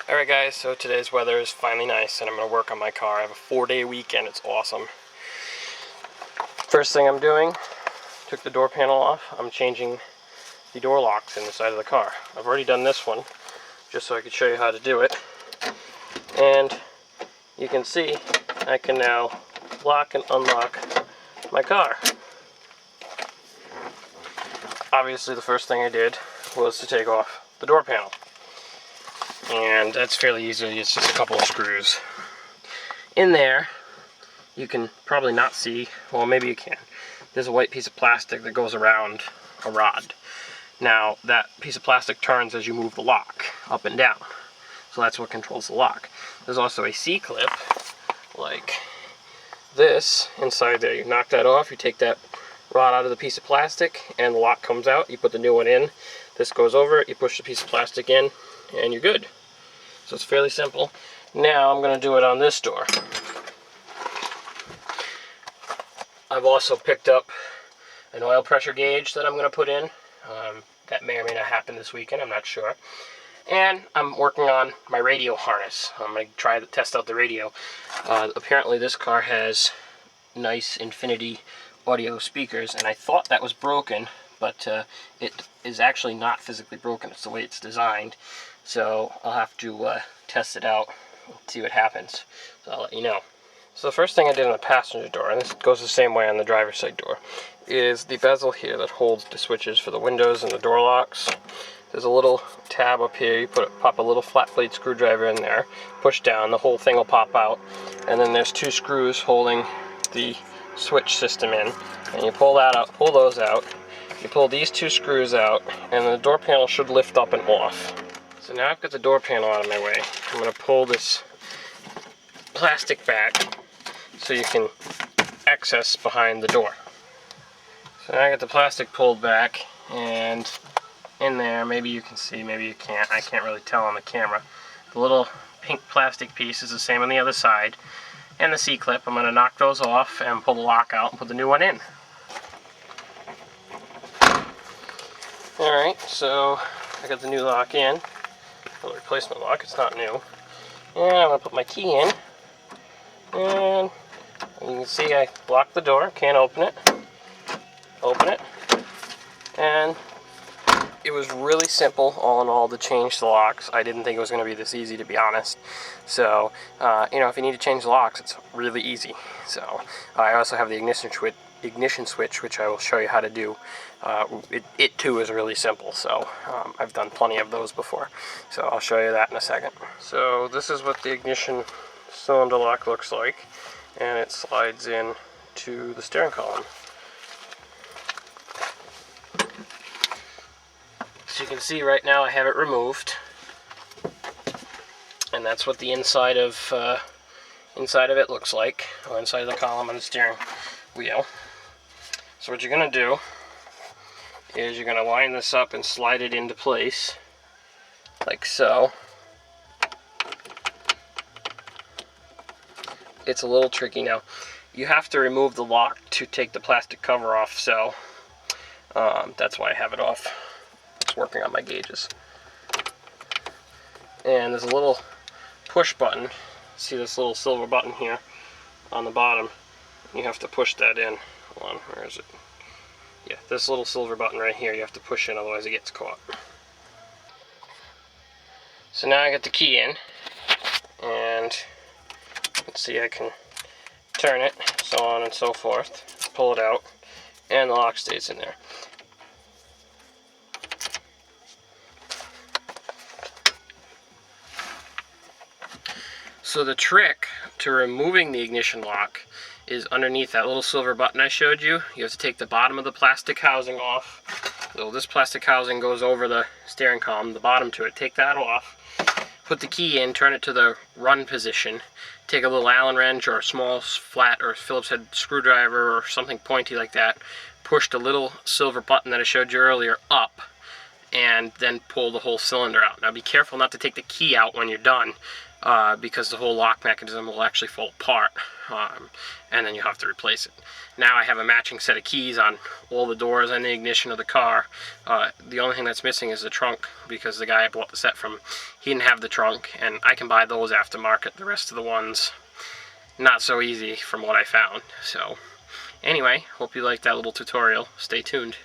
Alright guys, so today's weather is finally nice and I'm going to work on my car. I have a 4-day weekend, it's awesome. First thing I'm doing, took the door panel off, I'm changing the door locks in the side of the car. I've already done this one, just so I could show you how to do it. And you can see, I can now lock and unlock my car. Obviously the first thing I did was to take off the door panel. And that's fairly easy, it's just a couple of screws. In there, you can probably not see, well maybe you can, there's a white piece of plastic that goes around a rod. Now that piece of plastic turns as you move the lock up and down, so that's what controls the lock. There's also a C-clip, like this, inside there. You knock that off, you take that rod out of the piece of plastic, and the lock comes out, you put the new one in, this goes over it, you push the piece of plastic in, and you're good. So it's fairly simple. Now I'm going to do it on this door. I've also picked up an oil pressure gauge that I'm going to put in. That may or may not happen this weekend, I'm not sure. And I'm working on my radio harness. I'm going to try to test out the radio. Apparently this car has nice Infinity audio speakers, and I thought that was broken, but it is actually not physically broken. It's the way it's designed. So I'll have to test it out, see what happens. So I'll let you know. So the first thing I did on the passenger door, and this goes the same way on the driver's side door, is the bezel here that holds the switches for the windows and the door locks. There's a little tab up here, you pop a little flat blade screwdriver in there, push down, the whole thing will pop out, and then there's two screws holding the switch system in, and you pull that out, pull those out, you pull these two screws out, and the door panel should lift up and off. So now I've got the door panel out of my way. I'm going to pull this plastic back so you can access behind the door. So now I got the plastic pulled back, and in there, maybe you can see, maybe you can't, I can't really tell on the camera. The little pink plastic piece is the same on the other side, and the C-clip. I'm going to knock those off and pull the lock out and put the new one in. Alright, so I got the new lock in. The replacement lock, it's not new. And I'm going to put my key in. And you can see I locked the door, can't open it. Open it. And it was really simple, all in all, to change the locks. I didn't think it was going to be this easy, to be honest. So, you know, if you need to change the locks, it's really easy. So, I also have the ignition switch, which I will show you how to do. It too is really simple, so I've done plenty of those before. So I'll show you that in a second. So this is what the ignition cylinder lock looks like, and it slides in to the steering column. So you can see right now I have it removed, and that's what the inside of it looks like, or inside of the column on the steering wheel. So what you're going to do is you're going to line this up and slide it into place, like so. It's a little tricky now. You have to remove the lock to take the plastic cover off, so that's why I have it off. It's working on my gauges. And there's a little push button. See this little silver button here on the bottom? You have to push that in. Hold on, where is it? Yeah, this little silver button right here you have to push in, otherwise it gets caught. So now I got the key in, and let's see, I can turn it, so on and so forth, pull it out, and the lock stays in there. So the trick to removing the ignition lock is underneath that little silver button I showed you. You have to take the bottom of the plastic housing off. So this plastic housing goes over the steering column, the bottom to it. Take that off, put the key in, turn it to the run position, take a little Allen wrench or a small flat or Phillips head screwdriver or something pointy like that, push the little silver button that I showed you earlier up, and then pull the whole cylinder out. Now be careful not to take the key out when you're done, because the whole lock mechanism will actually fall apart, and then you have to replace it. Now I have a matching set of keys on all the doors and the ignition of the car. The only thing that's missing is the trunk, because the guy I bought the set from, he didn't have the trunk, and I can buy those aftermarket. The rest of the ones, not so easy from what I found. So anyway, hope you liked that little tutorial. Stay tuned.